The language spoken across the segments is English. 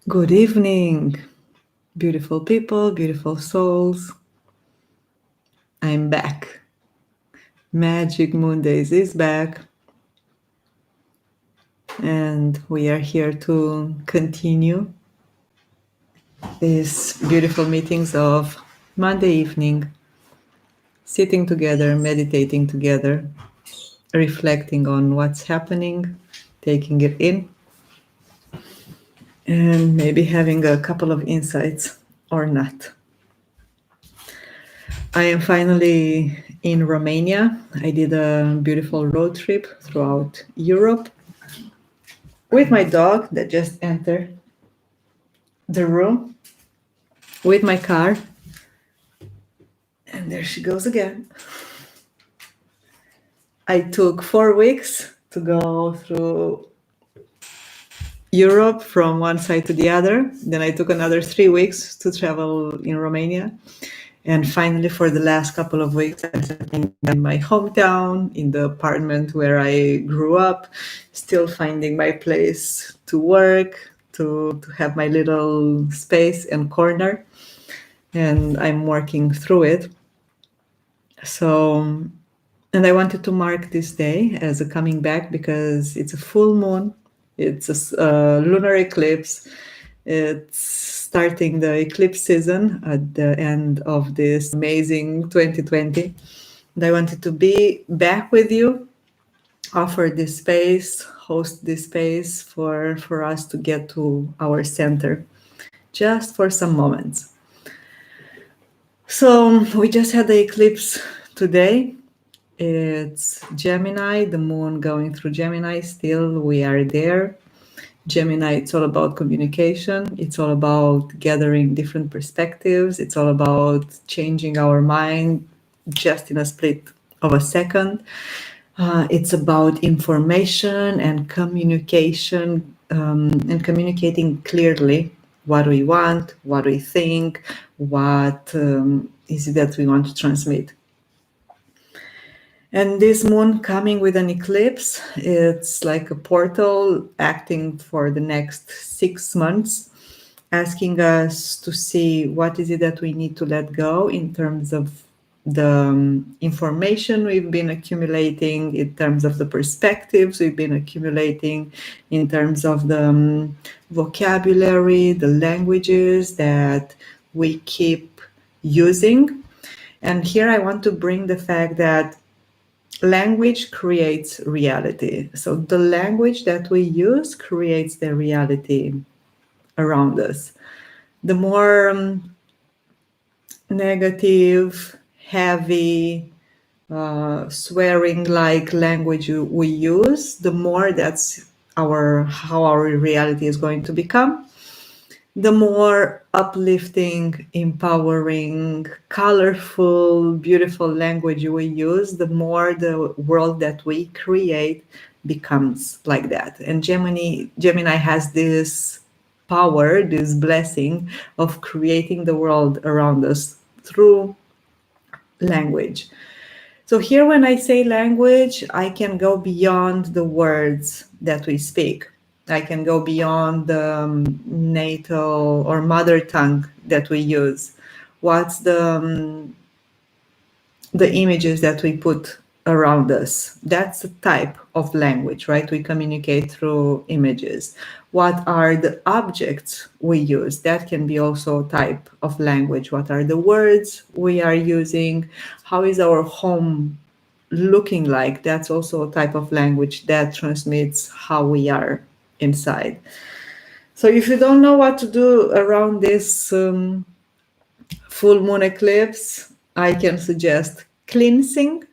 Good evening, beautiful people, beautiful souls. I'm back. Magic Mondays is back, and we are here to continue these beautiful meetings of Monday evening, sitting together, meditating together, reflecting on what's happening, taking it in, and maybe having a couple of insights or not. I am finally in Romania. I did a beautiful road trip throughout Europe with my dog that just entered the room, with my car, and there she goes again. I took 4 weeks to go through Europe from one side to the other. Then I took another 3 weeks to travel in Romania. And finally, for the last couple of weeks, I'm sitting in my hometown, in the apartment where I grew up, still finding my place to work, to have my little space and corner. And I'm working through it. So, and I wanted to mark this day as a coming back because it's a full moon, it's a lunar eclipse. It's starting the eclipse season at the end of this amazing 2020. And I wanted to be back with you, offer this space, host this space for us to get to our center just for some moments. So we just had the eclipse today. It's Gemini, the moon going through Gemini. Still, we are there. Gemini, it's all about communication. It's all about gathering different perspectives. It's all about changing our mind just in a split of a second. It's about information and communication and communicating clearly what we want, what we think, what is it that we want to transmit. And this moon coming with an eclipse, it's like a portal acting for the next 6 months, asking us to see what is it that we need to let go in terms of the information we've been accumulating, in terms of the perspectives we've been accumulating, in terms of the vocabulary, the languages that we keep using. And here I want to bring the fact that language creates reality. So the language that we use creates the reality around us. The more negative, heavy, swearing-like language we use, the more that's how our reality is going to become. The more uplifting, empowering, colorful, beautiful language we use, the more the world that we create becomes like that. And Gemini has this power, this blessing of creating the world around us through language. So here when I say language, I can go beyond the words that we speak. I can go beyond the natal or mother tongue that we use. What's the images that we put around us? That's a type of language, right? We communicate through images. What are the objects we use? That can be also a type of language. What are the words we are using? How is our home looking like? That's also a type of language that transmits how we are inside. So if you don't know what to do around this full moon eclipse, I can suggest cleansing,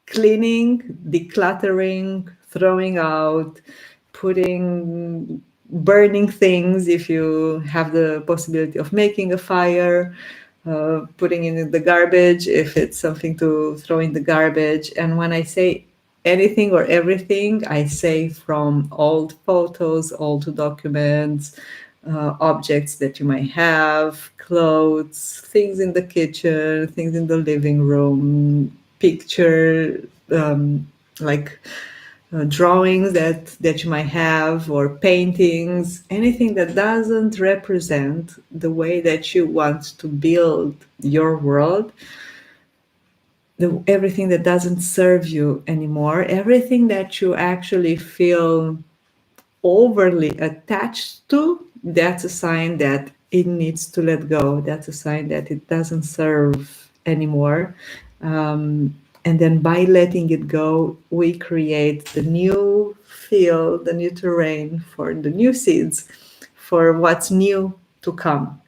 cleaning, decluttering, throwing out, burning things if you have the possibility of making a fire, putting in the garbage if it's something to throw in the garbage. And when I say anything or everything, I say from old photos, old documents, objects that you might have, clothes, things in the kitchen, things in the living room, picture, like drawings that you might have, or paintings, anything that doesn't represent the way that you want to build your world, everything that doesn't serve you anymore, everything that you actually feel overly attached to, that's a sign that it needs to let go. That's a sign that it doesn't serve anymore. And then by letting it go, we create the new field, the new terrain for the new seeds, for what's new to come.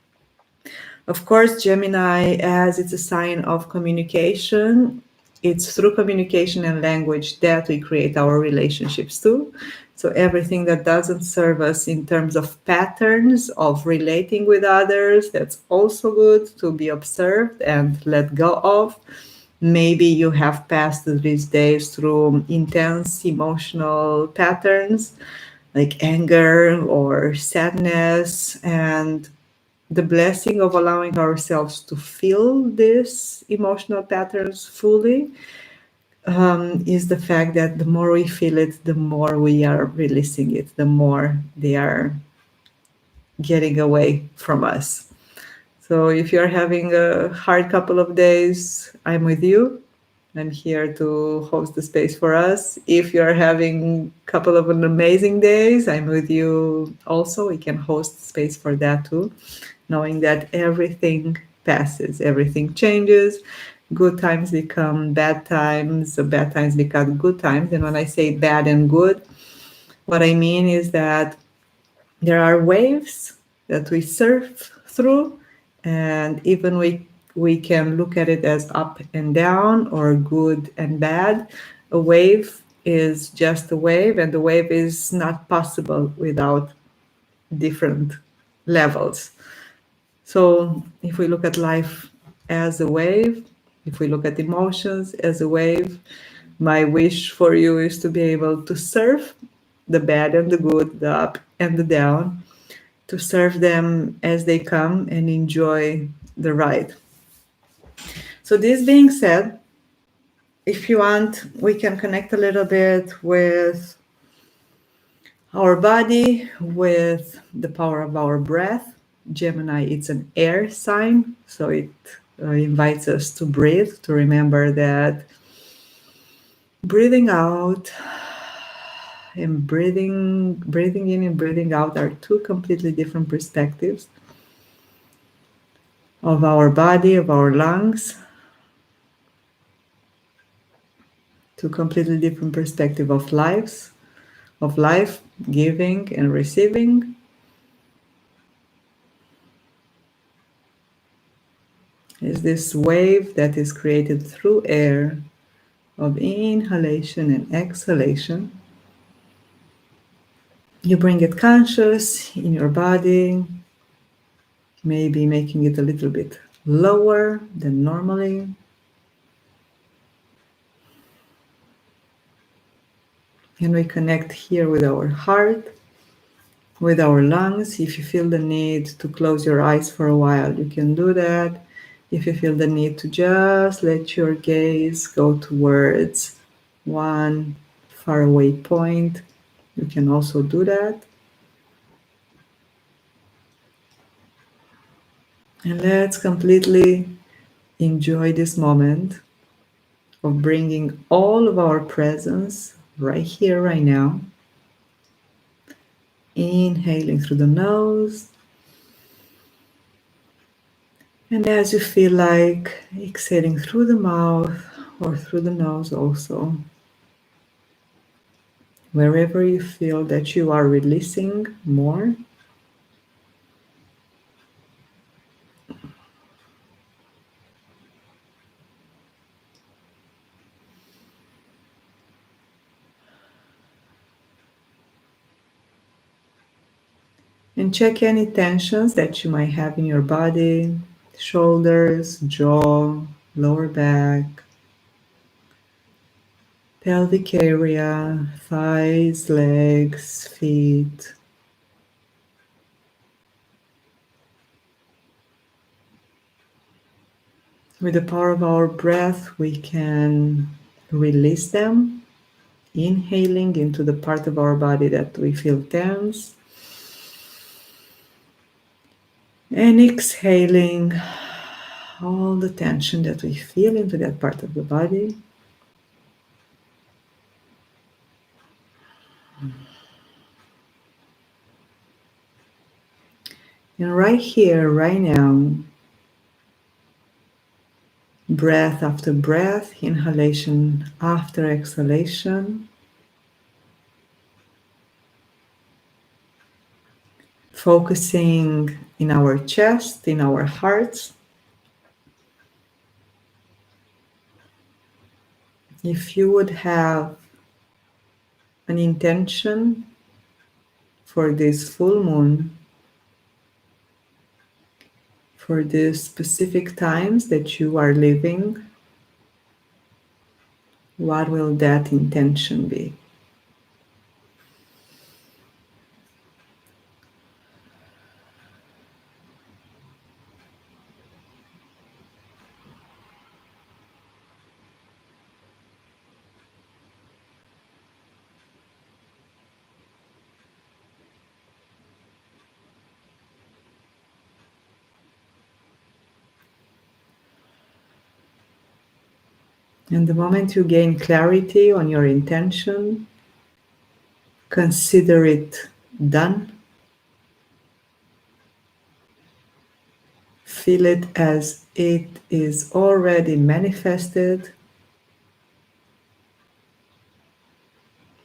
Of course, Gemini, as it's a sign of communication, it's through communication and language that we create our relationships too. So everything that doesn't serve us in terms of patterns of relating with others, that's also good to be observed and let go of. Maybe you have passed these days through intense emotional patterns like anger or sadness, and the blessing of allowing ourselves to feel these emotional patterns fully is the fact that the more we feel it, the more we are releasing it, the more they are getting away from us. So if you're having a hard couple of days, I'm with you. I'm here to host the space for us. If you're having a couple of amazing days, I'm with you also. We can host space for that too, knowing that everything passes, everything changes. Good times become bad times, bad times become good times. And when I say bad and good, what I mean is that there are waves that we surf through, and even we can look at it as up and down or good and bad. A wave is just a wave, and the wave is not possible without different levels. So if we look at life as a wave, if we look at emotions as a wave, my wish for you is to be able to surf the bad and the good, the up and the down, to serve them as they come and enjoy the ride. So, this being said, if you want, we can connect a little bit with our body, with the power of our breath. Gemini, it's an air sign, so it invites us to breathe, to remember that breathing out and breathing in and breathing out are two completely different perspectives of our body, of our lungs, two completely different perspective of life, giving and receiving. Is this wave that is created through air of inhalation and exhalation. You bring it conscious in your body, maybe making it a little bit lower than normally. And we connect here with our heart, with our lungs. If you feel the need to close your eyes for a while, you can do that. If you feel the need to just let your gaze go towards one faraway point, you can also do that. And let's completely enjoy this moment of bringing all of our presence right here, right now. Inhaling through the nose. And as you feel like, exhaling through the mouth or through the nose also. Wherever you feel that you are releasing more. And check any tensions that you might have in your body, shoulders, jaw, lower back, pelvic area, thighs, legs, feet. With the power of our breath, we can release them Inhaling into the part of our body that we feel tense. And exhaling all the tension that we feel into that part of the body. And right here, right now, breath after breath, inhalation after exhalation, focusing in our chest, in our hearts. If you would have an intention for this full moon, for the specific times that you are living, what will that intention be? And the moment you gain clarity on your intention, consider it done. Feel it as it is already manifested.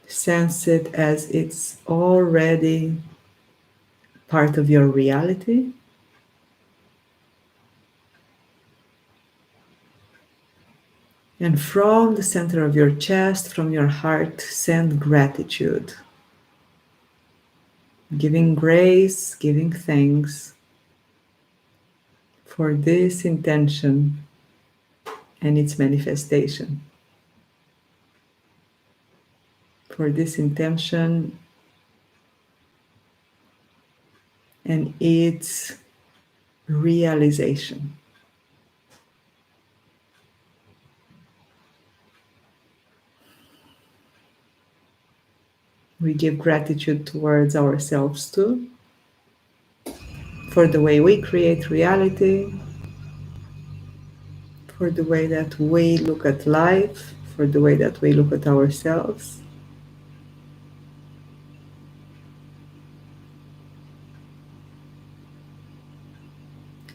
Sense it as it's already part of your reality. And from the center of your chest, from your heart, send gratitude. Giving grace, giving thanks for this intention and its manifestation. For this intention and its realization. We give gratitude towards ourselves too, for the way we create reality, for the way that we look at life, for the way that we look at ourselves.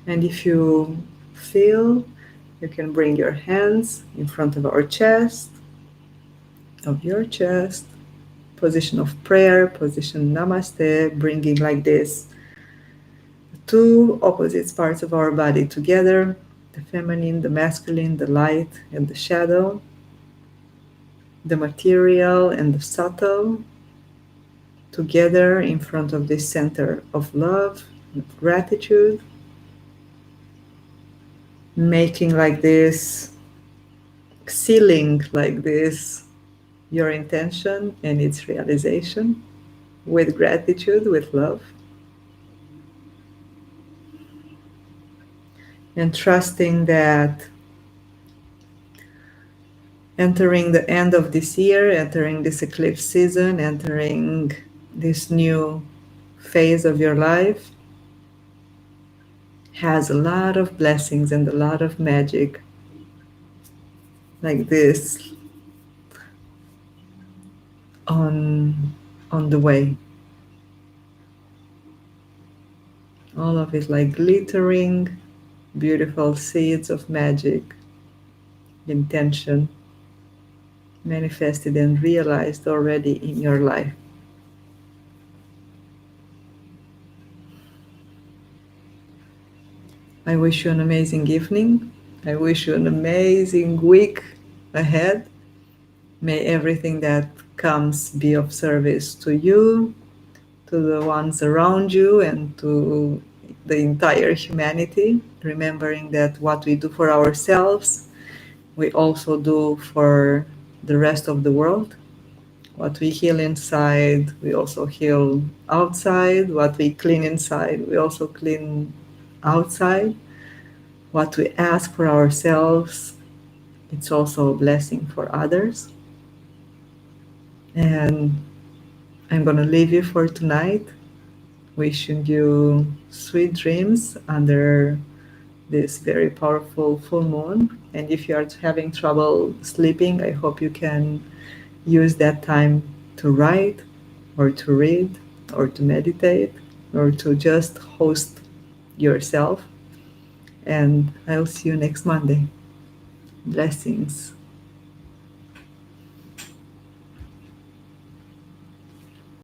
And if you feel, you can bring your hands in front of our chest, of your chest, position of prayer, position namaste, bringing like this two opposite parts of our body together, the feminine, the masculine, the light and the shadow, the material and the subtle, together in front of this center of love, of gratitude, making like this, sealing like this your intention and its realization with gratitude, with love, and trusting that entering the end of this year, entering this eclipse season, entering this new phase of your life has a lot of blessings and a lot of magic like this on the way. All of it like glittering, beautiful seeds of magic, intention, manifested and realized already in your life. I wish you an amazing evening. I wish you an amazing week ahead. May everything that comes be of service to you, to the ones around you, and to the entire humanity, remembering that what we do for ourselves, we also do for the rest of the world. What we heal inside, we also heal outside. What we clean inside, we also clean outside. What we ask for ourselves, it's also a blessing for others. And I'm going to leave you for tonight, wishing you sweet dreams under this very powerful full moon. And if you are having trouble sleeping, I hope you can use that time to write or to read or to meditate or to just host yourself. And I'll see you next Monday. Blessings.